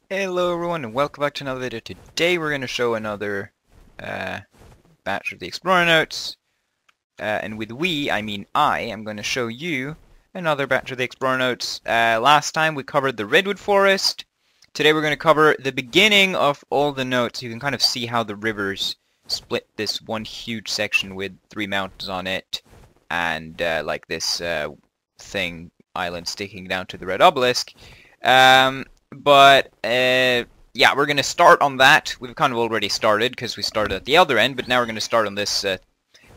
Hello everyone and welcome back to another video. Today we're going to show another batch of the Explorer Notes. And with we, I mean I am going to show you another batch of the Explorer Notes. Last time we covered the Redwood Forest. Today we're going to cover the beginning of all the notes. You can kind of see how the rivers split this one huge section with 3 mountains on it. And like this island sticking down to the red obelisk. Yeah, we're going to start on that. We've kind of already started because we started at the other end, but now we're going to start on this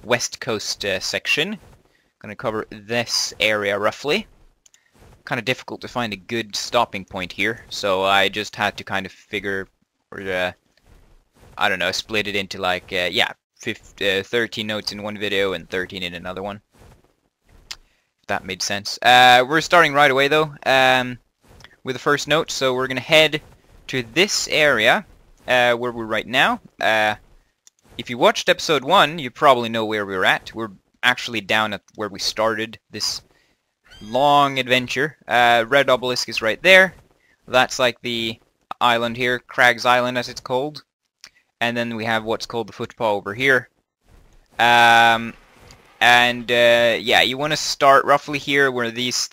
west coast section. Going to cover this area roughly. Kind of difficult to find a good stopping point here, so I just had to kind of figure, or I don't know, split it into like, 13 notes in one video and 13 in another one. If that made sense. We're starting right away though. With the first note, so we're gonna head to this area where we're right now. If you watched episode 1, you probably know where we're at. We're actually down at where we started this long adventure. Red obelisk is right there. That's like the island here, Crag's Island as it's called. And then we have what's called the footpaw over here. Yeah, you want to start roughly here where these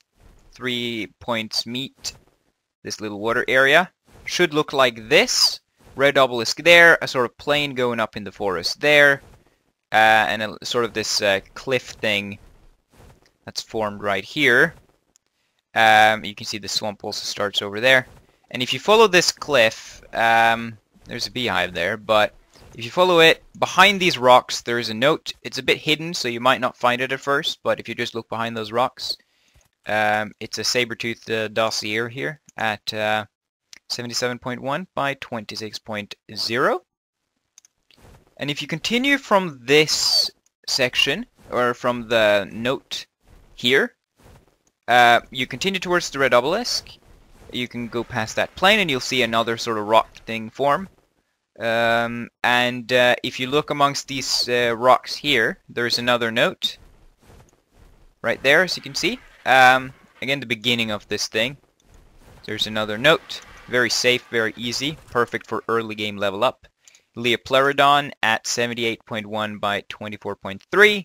3 points meet. This little water area should look like this. Red obelisk there, a sort of plain going up in the forest there, and a sort of this cliff thing that's formed right here. You can see the swamp also starts over there. And if you follow this cliff, there's a beehive there, but if you follow it, behind these rocks there's a note. It's a bit hidden, so you might not find it at first, but if you just look behind those rocks, it's a Sabertooth Dossier here at 77.1 by 26.0. And if you continue from this section, or from the note here, you continue towards the red obelisk. You can go past that plane and you'll see another sort of rock thing form. If you look amongst these rocks here, there's another note right there, as you can see. Again, the beginning of this thing. There's another note. Very safe, very easy. Perfect for early game level up. Liopleurodon at 78.1 by 24.3.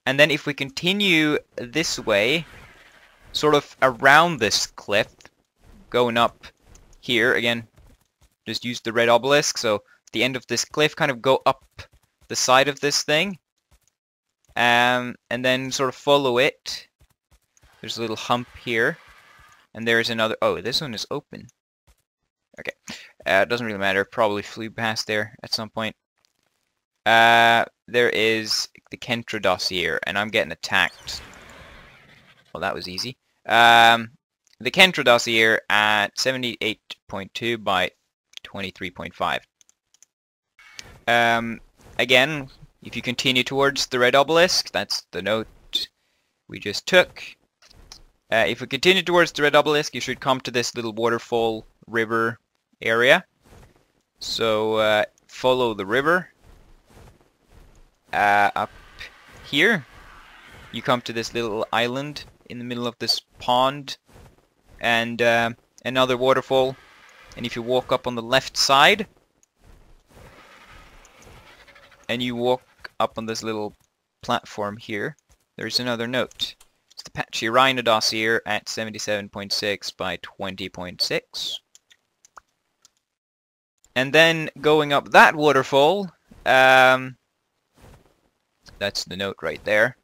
And then if we continue this way, sort of around this cliff, going up here, again, just use the red obelisk. So at the end of this cliff, kind of go up the side of this thing. And then sort of follow it. There's a little hump here. And there's another... Oh, this one is open. Okay. It doesn't really matter. Probably flew past there at some point. There is the Kentrosaurus, and I'm getting attacked. Well, that was easy. The Kentrosaurus at 78.2 by 23.5. Again, if you continue towards the red obelisk, that's the note we just took. If we continue towards the red obelisk, you should come to this little waterfall river area. So follow the river. Up here, you come to this little island in the middle of this pond. And another waterfall. And if you walk up on the left side, and you walk up on this little platform here, there's another note. It's the Pachyrhinosaurus here at 77.6 by 20.6. And then going up that waterfall, that's the note right there.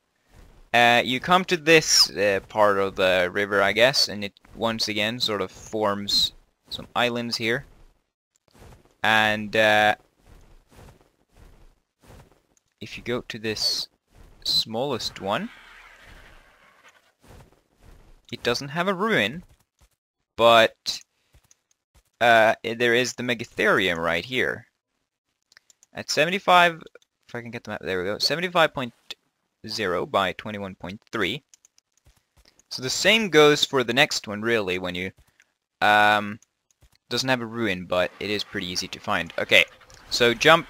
You come to this part of the river, I guess, and it once again sort of forms some islands here. And if you go to this smallest one, it doesn't have a ruin, but there is the Megatherium right here. At 75, if I can get the map, there we go, 75.0 by 21.3. So the same goes for the next one, really, when you... doesn't have a ruin, but it is pretty easy to find. Okay, so jump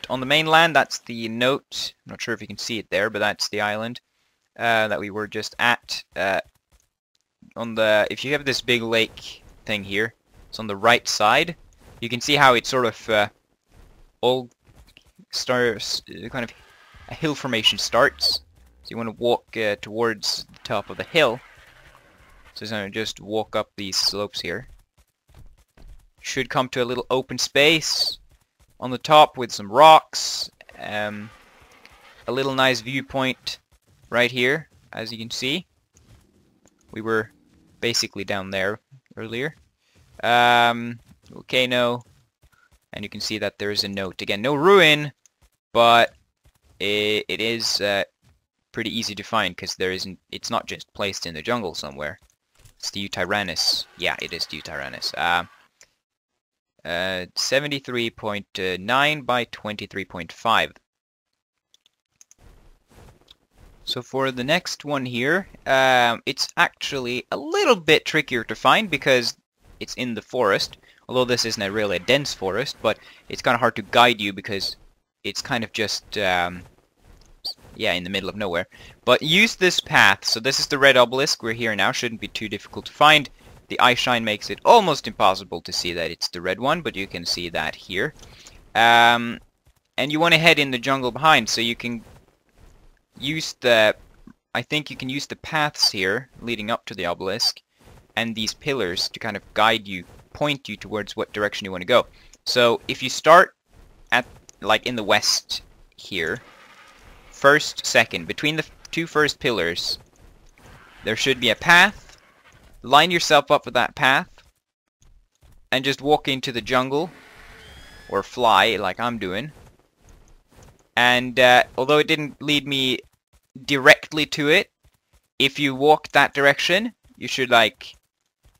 on the mainland, that's the note. I'm not sure if you can see it there, but that's the island that we were just at. On the, if you have this big lake thing here. It's on the right side. You can see how it sort of all starts, kind of a hill formation starts. So you want to walk towards the top of the hill. So just walk up these slopes here. Should come to a little open space on the top with some rocks. A little nice viewpoint right here, as you can see. We were basically down there earlier. Volcano. And you can see that there is a note. Again, no ruin, but it is pretty easy to find because it's not just placed in the jungle somewhere. It's the Yutyrannus. Yeah, it is the Yutyrannus. 73.9 by 23.5. So for the next one here, it's actually a little bit trickier to find because it's in the forest. Although this isn't really a dense forest, but it's kind of hard to guide you because it's kind of just, yeah, in the middle of nowhere. But use this path. So this is the red obelisk. We're here now. Shouldn't be too difficult to find. The eye shine makes it almost impossible to see that it's the red one, but you can see that here. And you want to head in the jungle behind, so you can use the... I think you can use the paths here, leading up to the obelisk, and these pillars to kind of guide you, point you towards what direction you want to go. So if you start at, like, in the west here, first, second, between the two first pillars, there should be a path. Line yourself up with that path, and just walk into the jungle, or fly, like I'm doing. And although it didn't lead me directly to it, if you walk that direction, you should, like,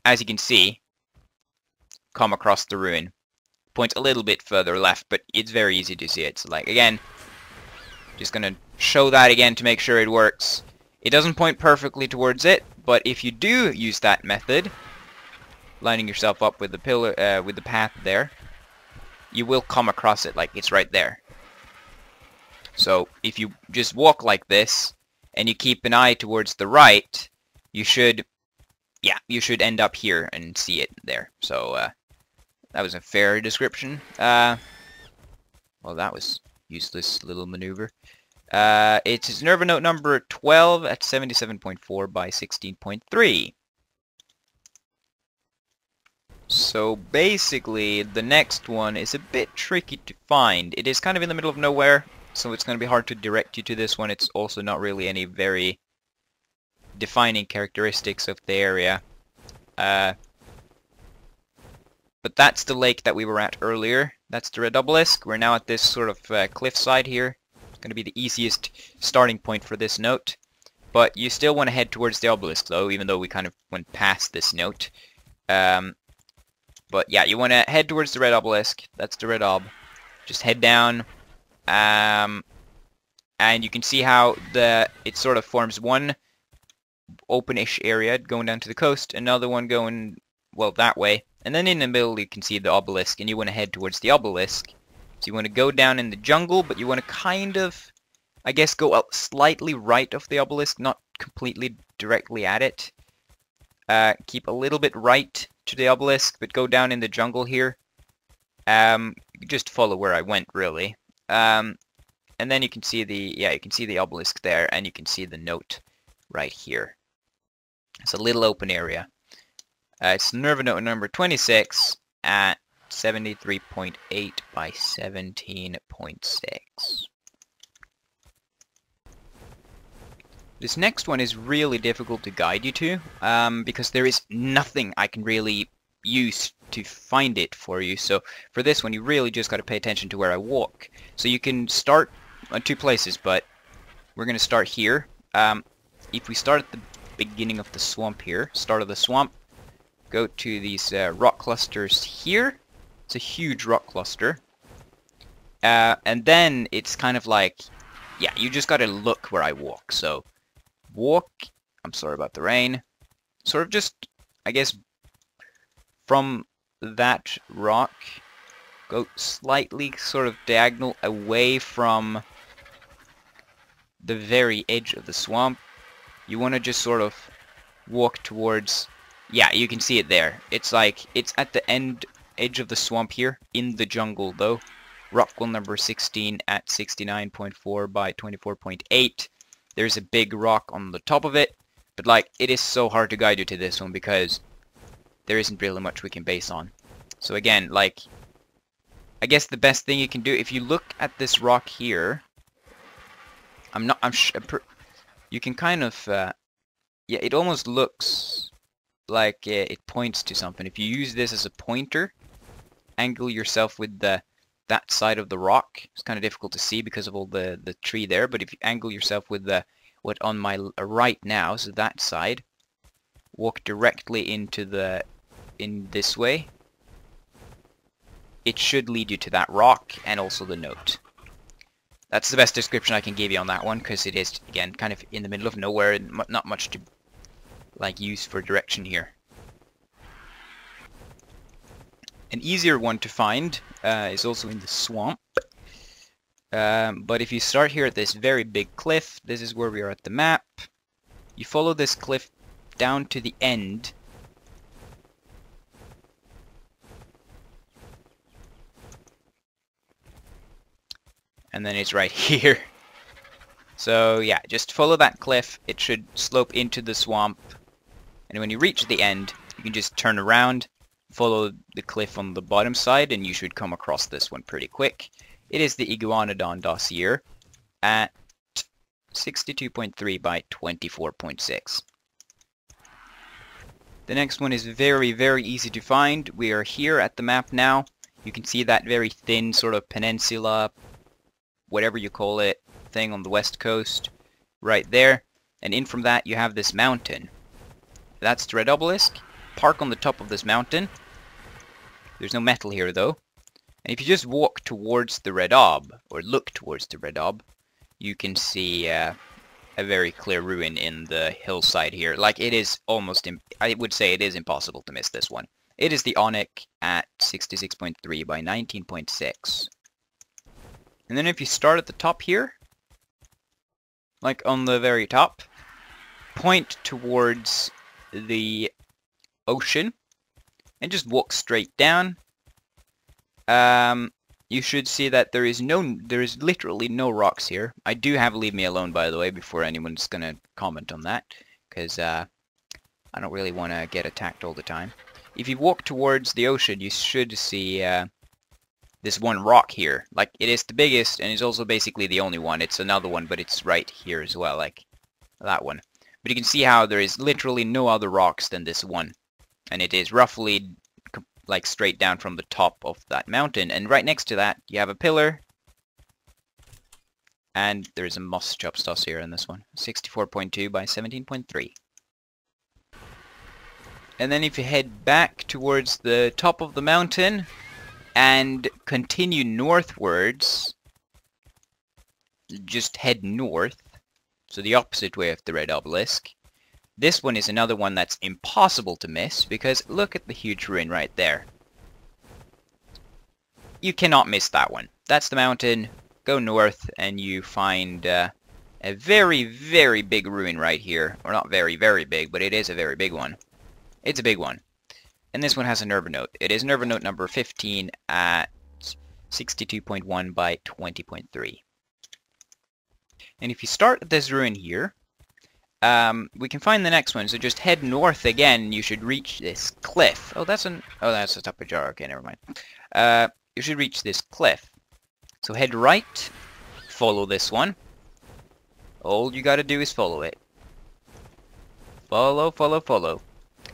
as you can see, come across the ruin. Point a little bit further left, but it's very easy to see it. So, like, again, just gonna show that again to make sure it works. It doesn't point perfectly towards it, but if you do use that method, lining yourself up with the pillar, with the path there, you will come across it, like it's right there. So if you just walk like this and you keep an eye towards the right, you should, yeah, you should end up here and see it there. So that was a fair description. Well, that was useless little maneuver. It's Nerva Note number 12 at 77.4 by 16.3. So basically, the next one is a bit tricky to find. It is kind of in the middle of nowhere, so it's going to be hard to direct you to this one. It's also not really any very defining characteristics of the area. But that's the lake that we were at earlier. That's the red obelisk. We're now at this sort of cliffside here. Going to be the easiest starting point for this note, but you still want to head towards the obelisk though, even though we kind of went past this note. But yeah, you want to head towards the red obelisk. That's the red ob. Just head down, and you can see how it sort of forms one open-ish area going down to the coast, another one going, well, that way, and then in the middle you can see the obelisk, and you want to head towards the obelisk. So you want to go down in the jungle, but you want to kind of, I guess, go up slightly right of the obelisk, not completely directly at it. Keep a little bit right to the obelisk, but go down in the jungle here. Just follow where I went, really. And then you can see you can see the obelisk there, and you can see the note right here. It's a little open area. It's Nerva Note number 26 at 73.8 by 17.6. This next one is really difficult to guide you to, because there is nothing I can really use to find it for you. So for this one, you really just got to pay attention to where I walk. So you can start on two places, but we're going to start here. If we start at the beginning of the swamp here, start of the swamp, go to these rock clusters here. It's a huge rock cluster. And then it's kind of like, yeah, you just gotta look where I walk. So, walk, I'm sorry about the rain, sort of just, I guess, from that rock, go slightly sort of diagonal away from the very edge of the swamp. You want to just sort of walk towards, Yeah, you can see it there. It's like, it's at the edge of the swamp here, in the jungle though. Rockwell number 16 at 69.4 by 24.8. There's a big rock on the top of it, but like, it is so hard to guide you to this one because there isn't really much we can base on. So again, like, I guess the best thing you can do, if you look at this rock here, you can kind of, yeah, it almost looks like it points to something. If you use this as a pointer, angle yourself with that side of the rock. It's kind of difficult to see because of all the tree there, but if you angle yourself with what on my right now, so that side, walk directly into in this way, it should lead you to that rock and also the note. That's the best description I can give you on that one, because it is, again, kind of in the middle of nowhere, and not much to like use for direction here. An easier one to find is also in the swamp. But if you start here at this very big cliff, this is where we are at the map. You follow this cliff down to the end. And then it's right here. So yeah, just follow that cliff. It should slope into the swamp. And when you reach the end, you can just turn around, follow the cliff on the bottom side, and you should come across this one pretty quick. It is the Iguanodon Dossier at 62.3 by 24.6. The next one is very, very easy to find. We are here at the map now. You can see that very thin sort of peninsula, whatever you call it, thing on the west coast, right there. And in from that you have this mountain. That's the red obelisk. Park on the top of this mountain. There's no metal here though. And if you just walk towards the red ob, or look towards the red ob, you can see a very clear ruin in the hillside here. Like, it is almost, I would say it is impossible to miss this one. It is the Onyc at 66.3 by 19.6. And then if you start at the top here, like on the very top, point towards the ocean and just walk straight down. You should see that there is literally no rocks here. I do have leave me alone, by the way, before anyone's gonna comment on that, because I don't really want to get attacked all the time. If you walk towards the ocean, you should see this one rock here. Like, it is the biggest, and it's also basically the only one. It's another one, but it's right here as well, like that one. But you can see how there is literally no other rocks than this one. And it is roughly like straight down from the top of that mountain. And right next to that, you have a pillar. And there's a Moschops Dossier in this one. 64.2 by 17.3. And then if you head back towards the top of the mountain and continue northwards, just head north. So the opposite way of the red obelisk. This one is another one that's impossible to miss, because look at the huge ruin right there. You cannot miss that one. That's the mountain. Go north and you find a very, very big ruin right here. Or not very, very big, but it is a very big one. It's a big one. And this one has a Nerva Note. It is Nerva Note number 15 at 62.1 by 20.3. And if you start at this ruin here, we can find the next one. So just head north again. You should reach this cliff. Oh, that's a top of jar. Okay, never mind. You should reach this cliff. So head right. Follow this one. All you gotta do is follow it. Follow, follow, follow.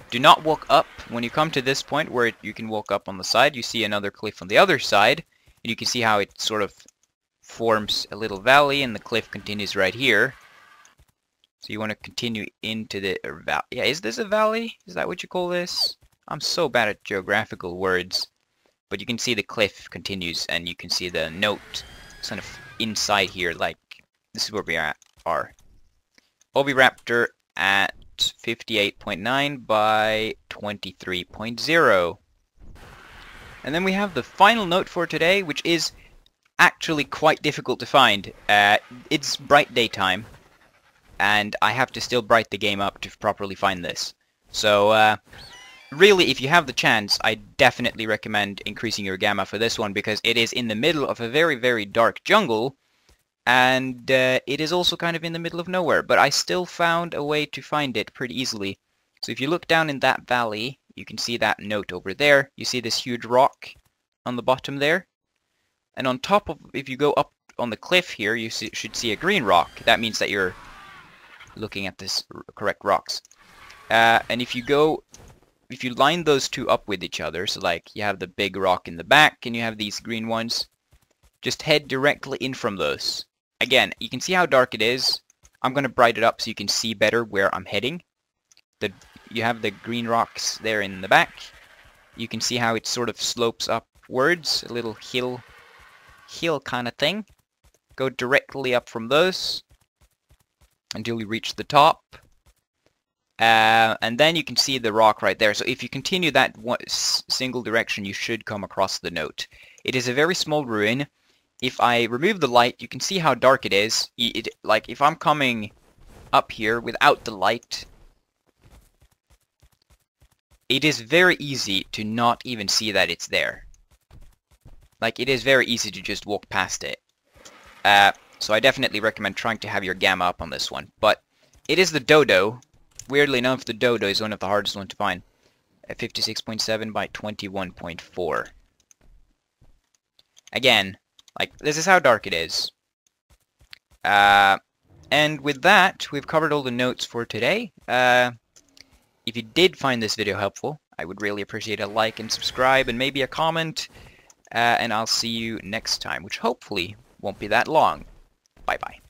Do not walk up. When you come to this point where you can walk up on the side, you see another cliff on the other side, and you can see how it sort of forms a little valley, and the cliff continues right here. So you want to continue into the valley. Yeah, is this a valley? Is that what you call this? I'm so bad at geographical words. But you can see the cliff continues, and you can see the note kind of inside here. Like, this is where we are. Oviraptor at 58.9 by 23.0. And then we have the final note for today, which is actually quite difficult to find. It's bright daytime, and I have to still bright the game up to properly find this. So, really, if you have the chance, I definitely recommend increasing your gamma for this one, because it is in the middle of a very, very dark jungle, and it is also kind of in the middle of nowhere, but I still found a way to find it pretty easily. So if you look down in that valley, you can see that note over there. You see this huge rock on the bottom there? And on top of, if you go up on the cliff here, you should see a green rock. That means that you're looking at this correct rocks. And if you line those two up with each other, so like you have the big rock in the back and you have these green ones, just head directly in from those. Again, you can see how dark it is. I'm going to brighten it up so you can see better where I'm heading. You have the green rocks there in the back. You can see how it sort of slopes upwards, a little hill kind of thing. Go directly up from those until you reach the top. And then you can see the rock right there. So if you continue that single direction, you should come across the note. It is a very small ruin. If I remove the light, you can see how dark it is. Like, if I'm coming up here without the light, it is very easy to not even see that it's there. Like, it is very easy to just walk past it. So I definitely recommend trying to have your gamma up on this one. But it is the Dodo. Weirdly enough, the Dodo is one of the hardest ones to find. At 56.7 by 21.4. Again, like, this is how dark it is. And with that, we've covered all the notes for today. If you did find this video helpful, I would really appreciate a like and subscribe and maybe a comment. And I'll see you next time, which hopefully won't be that long. Bye-bye.